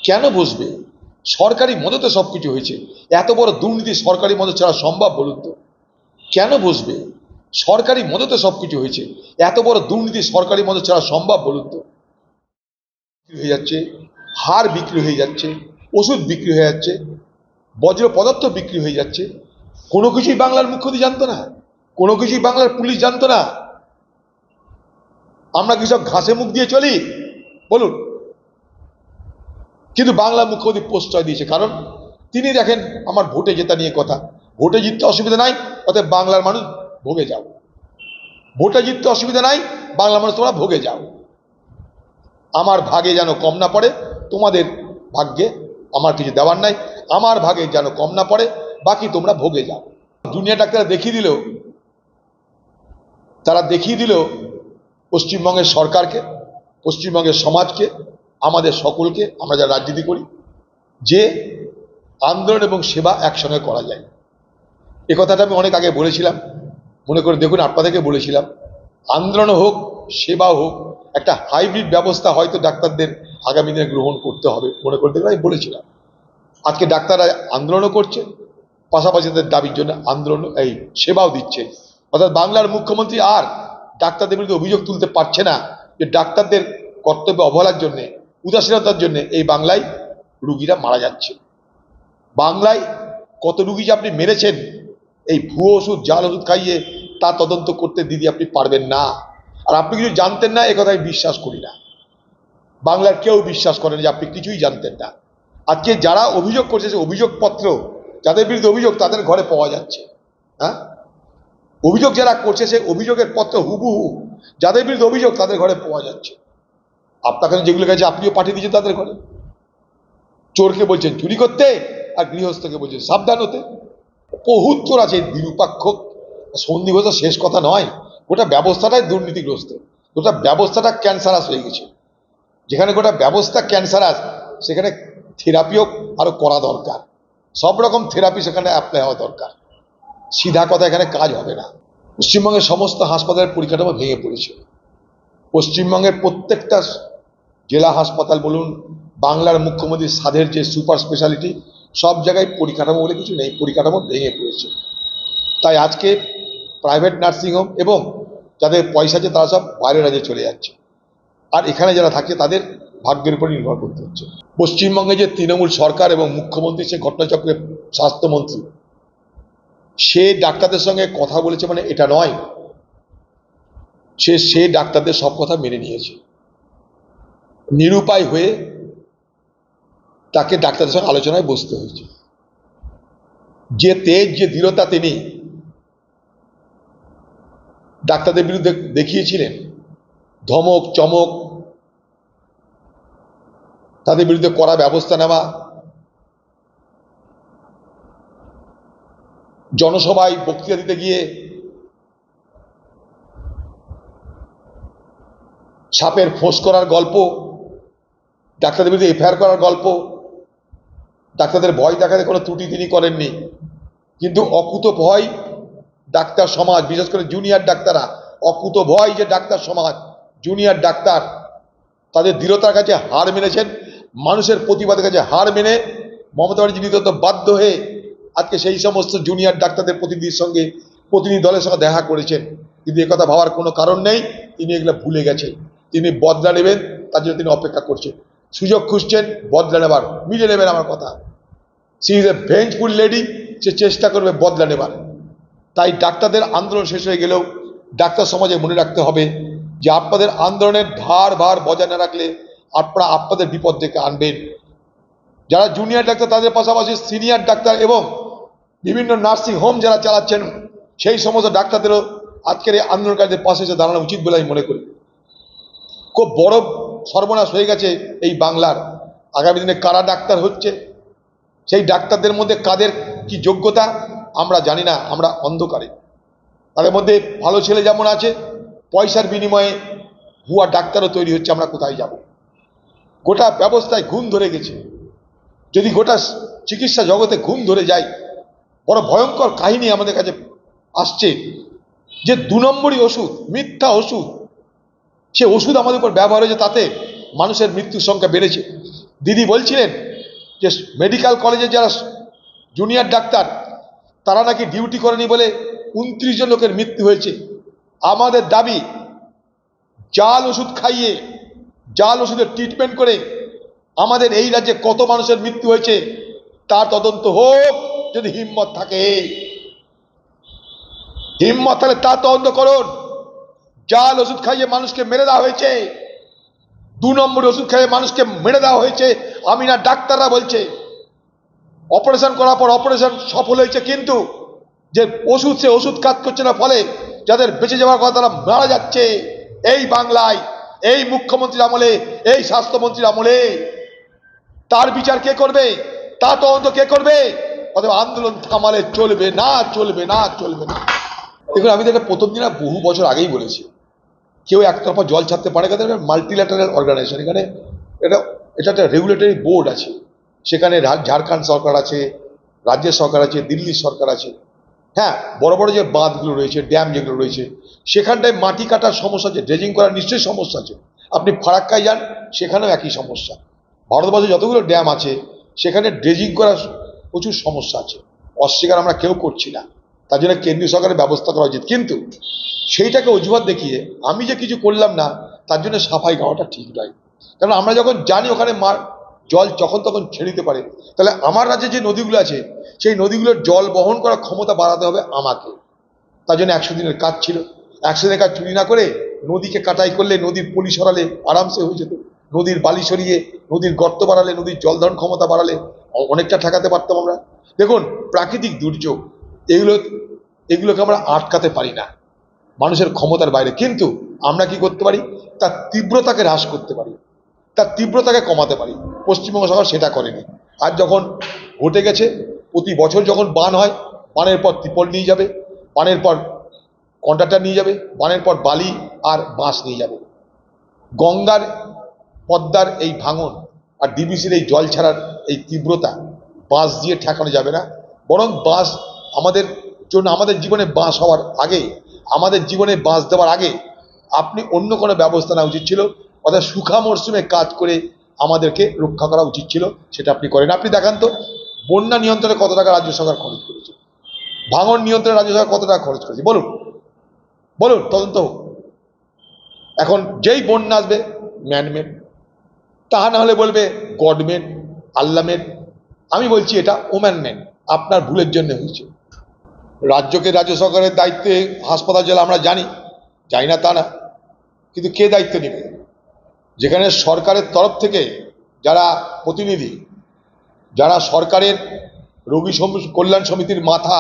কেন বসবে? সরকারি মদতে সবকিছু হয়েছে। এত বড় দুর্নীতি সরকারি মদত ছাড়া সম্ভব বলুন তো? কেন বসবে? সরকারি মদতে সবকিছু হয়েছে। এত বড় দুর্নীতি সরকারি মদত ছাড়া সম্ভব বলুন তো? হয়ে যাচ্ছে, হার বিক্রি হয়ে যাচ্ছে, ওষুধ বিক্রি হয়ে যাচ্ছে, বজ্র পদার্থ বিক্রি হয়ে যাচ্ছে। কোনো কিছুই বাংলার মুখ্যমন্ত্রী জানতো না, কোনো কিছুই বাংলার পুলিশ জানতো না। আমরা কি সব ঘাসে মুখ দিয়ে চলি বলুন? কিন্তু বাংলা মুখ্যমন্ত্রী প্রশ্রয় দিয়েছে, কারণ তিনি দেখেন আমার ভোটে জেতা নিয়ে কথা, ভোটে জিততে অসুবিধা নাই, অতএব বাংলার মানুষ ভোগে যাও। ভোটে জিততে অসুবিধা নাই, বাংলার মানুষ তোমরা ভোগে যাও। আমার ভাগে যেন কম না পড়ে, তোমাদের ভাগ্যে আমার কিছু দেওয়ার নাই, আমার ভাগে যেন কম না পড়ে, বাকি তোমরা ভোগে যাও। দুনিয়া ডাক্তাররা দেখিয়ে দিল, তারা দেখিয়ে দিল পশ্চিমবঙ্গের সরকারকে, পশ্চিমবঙ্গের সমাজকে, আমাদের সকলকে, আমরা যারা রাজনীতি করি, যে আন্দোলন এবং সেবা একসঙ্গে করা যায়। এ কথাটা আমি অনেক আগে বলেছিলাম, মনে করে দেখুন, আপনাদেরকে বলেছিলাম আন্দোলন হোক সেবাও হোক, একটা হাইব্রিড ব্যবস্থা হয়তো ডাক্তারদের আগামী দিনে গ্রহণ করতে হবে, মনে করে দেখুন আমি বলেছিলাম। আজকে ডাক্তাররা আন্দোলনও করছে, পাশাপাশি তাদের দাবির জন্য আন্দোলন এই সেবাও দিচ্ছে। অর্থাৎ বাংলার মুখ্যমন্ত্রী আর ডাক্তারদের বিরুদ্ধে অভিযোগ তুলতে পারছে না যে ডাক্তারদের কর্তব্য অবহেলার জন্য, উদাসীনতার জন্য এই বাংলায় রুগীরা মারা যাচ্ছে। বাংলায় কত রুগী যে আপনি মেরেছেন এই ভুয়ো ওষুধ, জাল ওষুধ খাইয়ে, তা তদন্ত করতে দিদি আপনি পারবেন না। আর আপনি কিছু জানতেন না, এ কথা আমি বিশ্বাস করি না। বাংলার কেউ বিশ্বাস করেন যে আপনি কিছুই জানতেন না। আজকে যারা অভিযোগ করছে, সে অভিযোগপত্র, যাদের বিরুদ্ধে অভিযোগ, তাদের ঘরে পাওয়া যাচ্ছে। হ্যাঁ, অভিযোগ যারা করছে, সে অভিযোগের পত্র হুবহু যাদের বিরুদ্ধে অভিযোগ, তাদের ঘরে পাওয়া যাচ্ছে। আপনার কাছে যেগুলো গেছে, আপনিও পাঠিয়ে দিয়েছেন তাদের ঘরে। চোরকে বলছেন চুরি করতে, আর গৃহস্থকে বলছেন সাবধান হতে। বহুত চোর আছে, নিরুপাক্ষ সন্ধিগত শেষ কথা নয়। গোটা ব্যবস্থাটাই দুর্নীতিগ্রস্ত, গোটা ব্যবস্থাটা ক্যান্সারাস হয়ে গেছে। যেখানে গোটা ব্যবস্থা ক্যান্সারাস, সেখানে থেরাপিও আরো করা দরকার। সব রকম থেরাপি সেখানে অ্যাপ্লাই হওয়া দরকার। সিধা কথা এখানে কাজ হবে না। পশ্চিমবঙ্গের সমস্ত হাসপাতালের পরিকাঠামো ভেঙে পড়েছে। পশ্চিমবঙ্গের প্রত্যেকটা জেলা হাসপাতাল বলুন, বাংলার মুখ্যমন্ত্রীর সাধের যে সুপার স্পেশালিটি, সব জায়গায় পরিকাঠামো বলে কিছু নেই, পরিকাঠামো ভেঙে পড়েছে। তাই আজকে প্রাইভেট নার্সিংহোম এবং যাদের পয়সা আছে তারা সব বাইরের রাজ্যে চলে যাচ্ছে, আর এখানে যারা থাকে তাদের ভাগ্যের উপর নির্ভর করতে হচ্ছে। পশ্চিমবঙ্গে যে তৃণমূল সরকার এবং মুখ্যমন্ত্রী, সে ঘটনাচক্রের স্বাস্থ্যমন্ত্রী, সে ডাক্তারদের সঙ্গে কথা বলেছে মানে এটা নয় সে ডাক্তারদের সব কথা মেনে নিয়েছে। নিরুপায় হয়ে তাকে ডাক্তারদের সঙ্গে আলোচনায় বসতে হয়েছে। যে তেজ, যে দৃঢ়তা তিনি ডাক্তারদের বিরুদ্ধে দেখিয়েছিলেন, ধমক চমক, তাদের বিরুদ্ধে কড়া ব্যবস্থা নেওয়া, জনসভায় বক্তৃতা দিতে গিয়ে সাপের ফোঁস করার গল্প, ডাক্তারদের বিরুদ্ধে এফআইআর করার গল্প, ডাক্তারদের ভয় দেখাতে কোনো ত্রুটি তিনি করেননি। কিন্তু অকুত ভয় ডাক্তার সমাজ, বিশেষ করে জুনিয়র ডাক্তাররা, অকুত ভয় যে ডাক্তার সমাজ, জুনিয়র ডাক্তার, তাদের দৃঢ়তার কাছে হার মেনেছেন, মানুষের প্রতিবাদের কাছে হার মেনে মমতা ব্যানার্জি নিতান্ত বাধ্য হয়ে আজকে সেই সমস্ত জুনিয়র ডাক্তারদের প্রতিনিধি দলের সঙ্গে দেখা করেছেন। কিন্তু একথা ভাবার কোনো কারণ নেই, তিনি এগুলো ভুলে গেছেন। তিনি বদলা নেবেন, তার জন্য তিনি অপেক্ষা করছেন, সুযোগ খুঁজছেন বদলা নেবার, মিলে নেবেন আমার কথা। সি ইজ এ ভেঞ্জফুল লেডি, সে চেষ্টা করবে বদলা নেবার। তাই ডাক্তারদের আন্দোলন শেষ হয়ে গেলেও ডাক্তার সমাজে মনে রাখতে হবে যে আপনাদের আন্দোলনের ধার ভার বজায় না রাখলে আপনারা আপনাদের বিপদ ডেকে আনবেন। যারা জুনিয়র ডাক্তার, তাদের পাশাপাশি সিনিয়র ডাক্তার এবং বিভিন্ন নার্সিং হোম যারা চালাচ্ছেন, সেই সমস্ত ডাক্তারদেরও আজকের এই আন্দোলনকারীদের পাশে এসে দাঁড়ানো উচিত বলে আমি মনে করি। খুব বড় সর্বনাশ হয়ে গেছে এই বাংলার। আগামী দিনে কারা ডাক্তার হচ্ছে, সেই ডাক্তারদের মধ্যে কাদের কি যোগ্যতা আমরা জানি না, আমরা অন্ধকারে। তাদের মধ্যে ভালো ছেলে যেমন আছে, পয়সার বিনিময়ে ভুয়া ডাক্তারও তৈরি হচ্ছে। আমরা কোথায় যাব? গোটা ব্যবস্থায় ঘুম ধরে গেছে। যদি গোটা চিকিৎসা জগতে ঘুম ধরে যায়, বড় ভয়ঙ্কর কাহিনী আমাদের কাছে আসছে যে 2 নম্বরই ওষুধ, মিথ্যা ওষুধ, সে ওষুধ আমাদের উপর ব্যবহার হয়েছে, তাতে মানুষের মৃত্যুর সংখ্যা বেড়েছে। দিদি বলছিলেন যে মেডিকেল কলেজে যারা জুনিয়র ডাক্তার তারা নাকি ডিউটি করেনি বলে 29 জন লোকের মৃত্যু হয়েছে। আমাদের দাবি জাল ওষুধ খাইয়ে জাল ওষুধের ট্রিটমেন্ট করে আমাদের এই রাজ্যে কত মানুষের মৃত্যু হয়েছে তার তদন্ত হোক। যদি হিম্মত থাকে, হিম্মত তাহলে তার তদন্ত করুন। জাল ওষুধ খাইয়ে মানুষকে মেরে দেওয়া হয়েছে, 2 নম্বর ওষুধ খাইয়ে মানুষকে মেরে দেওয়া হয়েছে। আমি না, ডাক্তাররা বলছে। অপারেশন করার পর অপারেশন সফল হয়েছে, কিন্তু যে ওষুধ, সে ওষুধ কাজ করছে না, ফলে যাদের বেঁচে যাওয়ার কথা তারা মারা যাচ্ছে। এই বাংলায়, এই মুখ্যমন্ত্রীর আমলে, এই স্বাস্থ্যমন্ত্রীর আমলে তার বিচার কে করবে? তার তদন্ত কে করবে? অথবা আন্দোলন থামালে চলবে না, চলবে না, চলবে না। দেখুন, আমি তো এটা প্রথম দিন বহু বছর আগেই বলেছি, কেউ একতরফা জল ছাড়তে পারে না। মাল্টিল্যাটারাল অর্গানাইজেশন, এখানে এটা একটা রেগুলেটরি বোর্ড আছে, সেখানে ঝাড়খণ্ড সরকার আছে, রাজ্যের সরকার আছে, দিল্লির সরকার আছে। হ্যাঁ, বড় বড় যে বাঁধগুলো রয়েছে, ড্যাম যেগুলো রয়েছে, সেখানটায় মাটি কাটার সমস্যা আছে, ড্রেজিং করার নিশ্চয়ই সমস্যা আছে। আপনি ফারাক্কায় যান, সেখানেও একই সমস্যা। ভারতবর্ষে যতগুলো ড্যাম আছে সেখানে ড্রেজিং করার প্রচুর সমস্যা আছে, অস্বীকার আমরা কেউ করছি না। তার জন্য কেন্দ্রীয় সরকারের ব্যবস্থা করা উচিত, কিন্তু সেইটাকে অজুহাত দেখিয়ে আমি যে কিছু করলাম না তার জন্য সাফাই গাওয়াটা ঠিক নয়। কারণ আমরা যখন জানি ওখানে জল যখন তখন ছেড়ে দিতে পারে, তাহলে আমার রাজ্যে যে নদীগুলো আছে সেই নদীগুলোর জল বহন করার ক্ষমতা বাড়াতে হবে আমাকে। তার জন্য 100 দিনের কাজ ছিল। 100 দিনের কাজ চুরি না করে নদীকে কাটাই করলে, নদীর পলি সরালে আরামসে হয়ে যেত। নদীর বালি সরিয়ে নদীর গর্ত বাড়ালে, নদীর জল ধারণ ক্ষমতা বাড়ালে অনেকটা ঠেকাতে পারতাম আমরা। দেখুন, প্রাকৃতিক দুর্যোগ এগুলোকে আমরা আটকাতে পারি না, মানুষের ক্ষমতার বাইরে। কিন্তু আমরা কি করতে পারি? তার তীব্রতাকে হ্রাস করতে পারি, তার তীব্রতাকে কমাতে পারি। পশ্চিমবঙ্গ সরকার সেটা করেনি। আর যখন ঘটে গেছে, প্রতি বছর যখন বান হয়, বানের পর ত্রিপল নিয়ে যাবে, বানের পর কন্ট্রাক্টর নিয়ে যাবে, বানের পর বালি আর বাঁশ নিয়ে যাবে। গঙ্গার, পদ্মার এই ভাঙন আর ডিবিসির এই জল ছাড়ার এই তীব্রতা বাঁশ দিয়ে ঠেকানো যাবে না। বরং বাঁশ আমাদের জন্য, আমাদের জীবনে বাঁশ হওয়ার আগে, আমাদের জীবনে বাঁশ দেওয়ার আগে আপনি অন্য কোনো ব্যবস্থা নেওয়া উচিত ছিল। অর্থাৎ শুখা মরশুমে কাজ করে আমাদেরকে রক্ষা করা উচিত ছিল, সেটা আপনি করেন। আপনি দেখান তো, বন্যা নিয়ন্ত্রণে কত টাকা রাজ্য সরকার খরচ করেছে, ভাঙন নিয়ন্ত্রণে রাজ্য সরকার কত টাকা খরচ করেছে, বলুন বলুন, তদন্ত হোক। এখন যেই বন্যা আসবে ম্যানমেড, তা না হলে বলবে গডমেড, আল্লামেড। আমি বলছি এটা ওম্যানমেড, আপনার ভুলের জন্য হয়েছে। রাজ্যকে, রাজ্য সরকারের দায়িত্বে হাসপাতাল জেলা আমরা জানি, যাই না তা না, কিন্তু কে দায়িত্ব নেবে? যেখানে সরকারের তরফ থেকে যারা প্রতিনিধি, যারা সরকারের রোগী কল্যাণ সমিতির মাথা,